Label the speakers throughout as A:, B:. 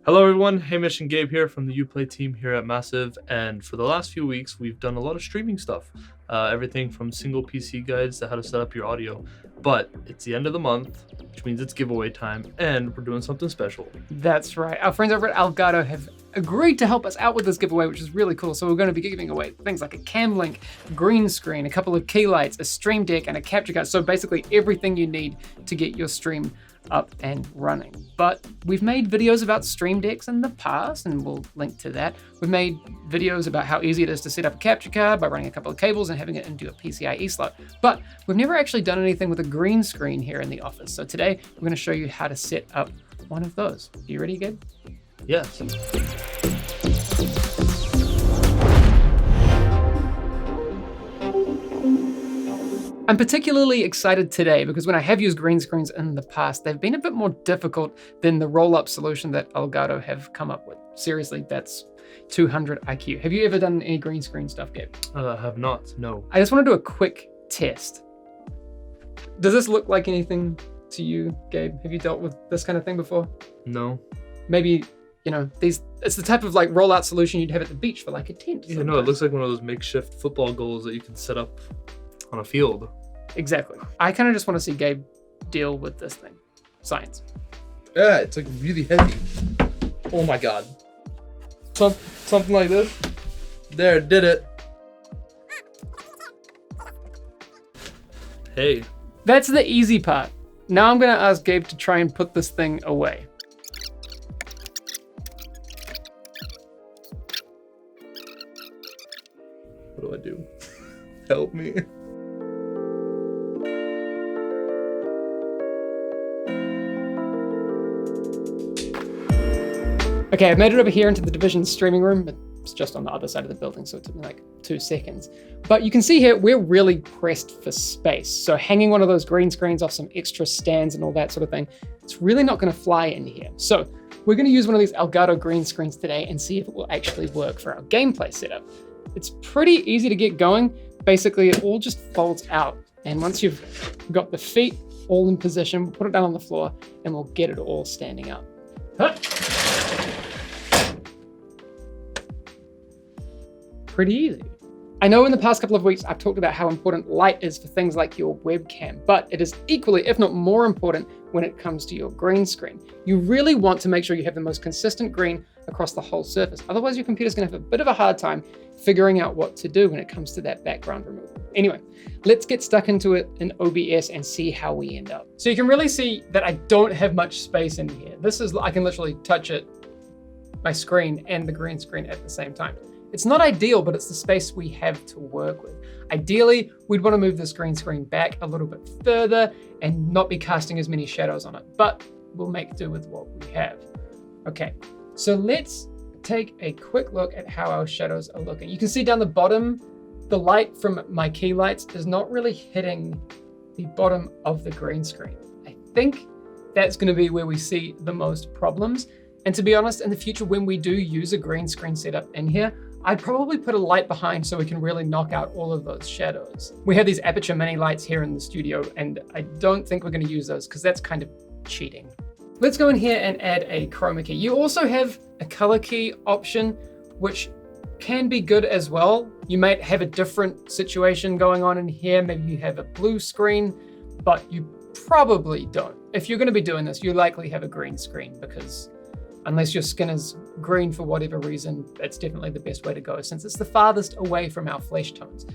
A: Hello everyone, Hamish and Gabe here from the Uplay team here at Massive, and for the last few weeks we've done a lot of streaming stuff. Everything from single PC guides to how to set up your audio. But it's the end of the month, which means it's giveaway time, and we're doing something special.
B: That's right. Our friends over at Elgato have agreed to help us out with this giveaway, which is really cool. So we're going to be giving away things like a cam link, green screen, a couple of key lights, a stream deck, and a capture card. So basically everything you need to get your stream up and running. But we've made videos about stream decks in the past, and we'll link to that. We've made videos about how easy it is to set up a capture card by running a couple of cables and having it into a PCIe slot. But we've never actually done anything with a green screen here in the office. So today we're going to show you how to set up one of those. Are you ready, Gabe?
A: Yes.
B: I'm particularly excited today because when I have used green screens in the past, they've been a bit more difficult than the roll-up solution that Elgato have come up with. Seriously, that's 200 IQ. Have you ever done any green screen stuff, Gabe?
A: I have not, no.
B: I just want to do a quick test. Does this look like anything to you, Gabe? Have you dealt with this kind of thing before?
A: No.
B: Maybe, you know, it's the type of like rollout solution you'd have at the beach for like a tent.
A: Yeah, no, it looks like one of those makeshift football goals that you can set up on a field.
B: Exactly. I kind of just want to see Gabe deal with this thing. Science.
A: Yeah, it's like really heavy. Oh my god. Something like this. There, did it. Hey.
B: That's the easy part. Now I'm going to ask Gabe to try and put this thing away.
A: What do I do? Help me.
B: Okay, I've made it over here into the Division streaming room. It's just on the other side of the building, so it took me like 2 seconds. But you can see here, we're really pressed for space. So hanging one of those green screens off some extra stands and all that sort of thing, it's really not gonna fly in here. So we're gonna use one of these Elgato green screens today and see if it will actually work for our gameplay setup. It's pretty easy to get going. Basically, it all just folds out. And once you've got the feet all in position, we'll put it down on the floor and we'll get it all standing up. Pretty easy. I know in the past couple of weeks, I've talked about how important light is for things like your webcam, but it is equally, if not more important, when it comes to your green screen. You really want to make sure you have the most consistent green across the whole surface. Otherwise, your computer's gonna have a bit of a hard time figuring out what to do when it comes to that background removal. Anyway, let's get stuck into it in OBS and see how we end up. So you can really see that I don't have much space in here. I can literally touch it, my screen and the green screen at the same time. It's not ideal, but it's the space we have to work with. Ideally, we'd want to move this green screen back a little bit further and not be casting as many shadows on it, but we'll make do with what we have. Okay, so let's take a quick look at how our shadows are looking. You can see down the bottom, the light from my key lights is not really hitting the bottom of the green screen. I think that's going to be where we see the most problems. And to be honest, in the future, when we do use a green screen setup in here, I'd probably put a light behind so we can really knock out all of those shadows. We have these Aperture mini lights here in the studio, and I don't think we're going to use those because that's kind of cheating. Let's go in here and add a chroma key. You also have a color key option, which can be good as well. You might have a different situation going on in here. Maybe you have a blue screen, but you probably don't. If you're going to be doing this, you likely have a green screen because unless your skin is green for whatever reason, that's definitely the best way to go since it's the farthest away from our flesh tones.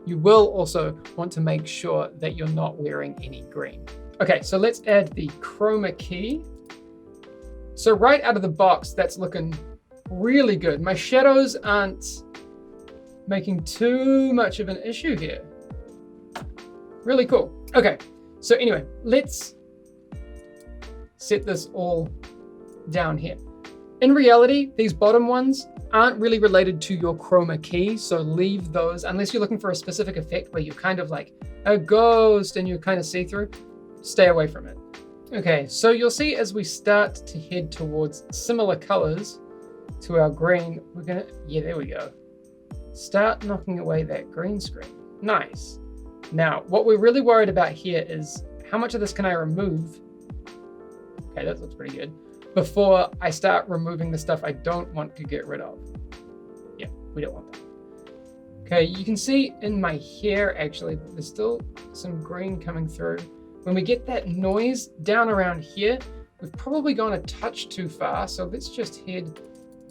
B: You will also want to make sure that you're not wearing any green. Okay, so let's add the chroma key. So right out of the box, that's looking really good. My shadows aren't making too much of an issue here. Really cool. Okay, so anyway, let's set this all down here. In reality, these bottom ones aren't really related to your chroma key, so leave those unless you're looking for a specific effect where you're kind of like a ghost and you're kind of see-through. Stay away from it. Okay, so you'll see as we start to head towards similar colors to our green, we're gonna, yeah, there we go. Start knocking away that green screen. Nice. Now, what we're really worried about here is how much of this can I remove? Okay, that looks pretty good. before I start removing the stuff I don't want to get rid of. Yeah, we don't want that. Okay, you can see in my hair, actually, there's still some green coming through. When we get that noise down around here, we've probably gone a touch too far. So let's just head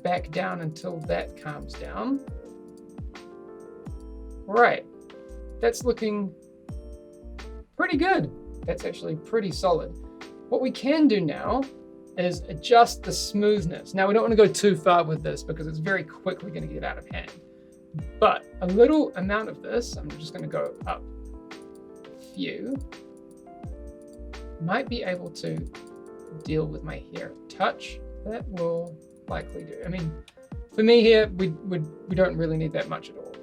B: back down until that calms down. Right, that's looking pretty good. That's actually pretty solid. What we can do now is adjust the smoothness. Now we don't want to go too far with this because it's very quickly going to get out of hand. But a little amount of this, I'm just going to go up a few, might be able to deal with my hair a touch. That will likely do. I mean, for me here, we don't really need that much at all.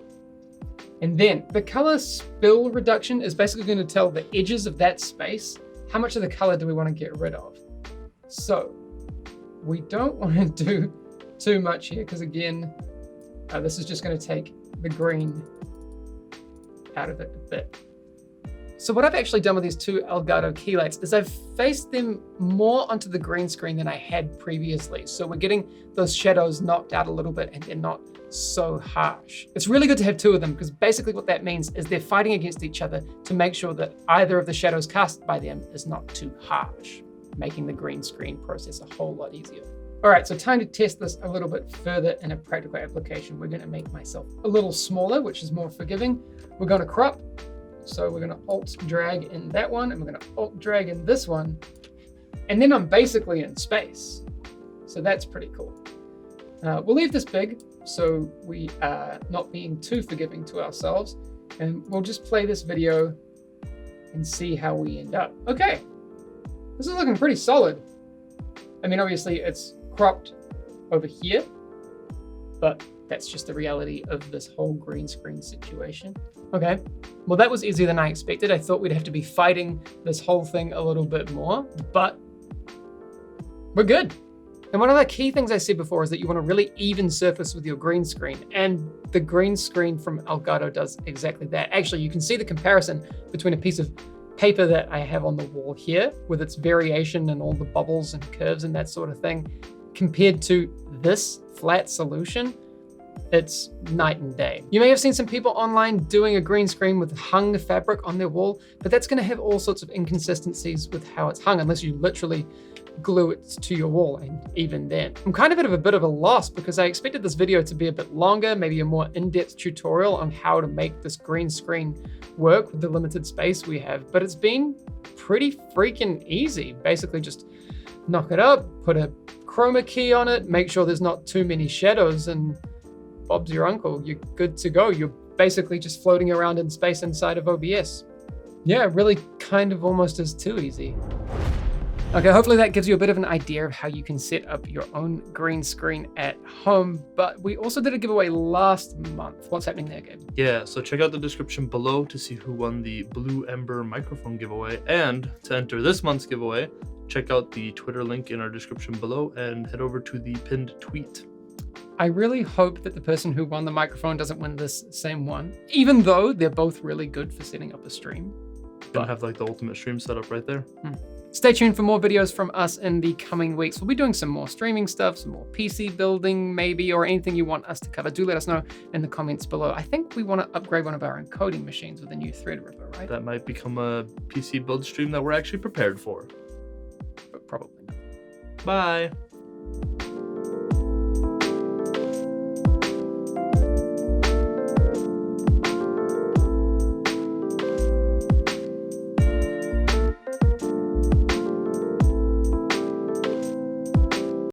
B: And then the color spill reduction is basically going to tell the edges of that space how much of the color do we want to get rid of. So we don't want to do too much here because again, this is just going to take the green out of it a bit. So what I've actually done with these two Elgato key lights is I've faced them more onto the green screen than I had previously. So we're getting those shadows knocked out a little bit and they're not so harsh. It's really good to have two of them because basically what that means is they're fighting against each other to make sure that either of the shadows cast by them is not too harsh, making the green screen process a whole lot easier. All right, so time to test this a little bit further in a practical application. We're gonna make myself a little smaller, which is more forgiving. We're gonna crop. So we're gonna alt drag in that one and we're gonna alt drag in this one. And then I'm basically in space. So that's pretty cool. We'll leave this big so we are not being too forgiving to ourselves. And we'll just play this video and see how we end up. Okay, this is looking pretty solid. I mean, obviously it's cropped over here, but that's just the reality of this whole green screen situation. Okay, well that was easier than I expected. I thought we'd have to be fighting this whole thing a little bit more, but we're good. And one of the key things I said before is that you want a really even surface with your green screen, and the green screen from Elgato does exactly that. Actually, you can see the comparison between a piece of paper that I have on the wall here with its variation and all the bubbles and curves and that sort of thing, compared to this flat solution. It's night and day. You may have seen some people online doing a green screen with hung fabric on their wall, but that's going to have all sorts of inconsistencies with how it's hung unless you literally glue it to your wall, and even then. I'm kind of at a bit of a loss because I expected this video to be a bit longer, maybe a more in-depth tutorial on how to make this green screen work with the limited space we have, but it's been pretty freaking easy. Basically just knock it up, put a chroma key on it, make sure there's not too many shadows, and Bob's your uncle. You're good to go. You're basically just floating around in space inside of OBS. Yeah, really kind of almost is too easy. Okay, hopefully that gives you a bit of an idea of how you can set up your own green screen at home, but we also did a giveaway last month. What's happening there, Gabe?
A: Yeah, so check out the description below to see who won the Blue Ember microphone giveaway, and to enter this month's giveaway, check out the Twitter link in our description below and head over to the pinned tweet.
B: I really hope that the person who won the microphone doesn't win this same one, even though they're both really good for setting up a stream.
A: Gonna have like the ultimate stream setup right there.
B: Stay tuned for more videos from us in the coming weeks. We'll be doing some more streaming stuff, some more PC building maybe, or anything you want us to cover. Do let us know in the comments below. I think we want to upgrade one of our encoding machines with a new Threadripper, right?
A: That might become a PC build stream that we're actually prepared for.
B: But probably not.
A: Bye.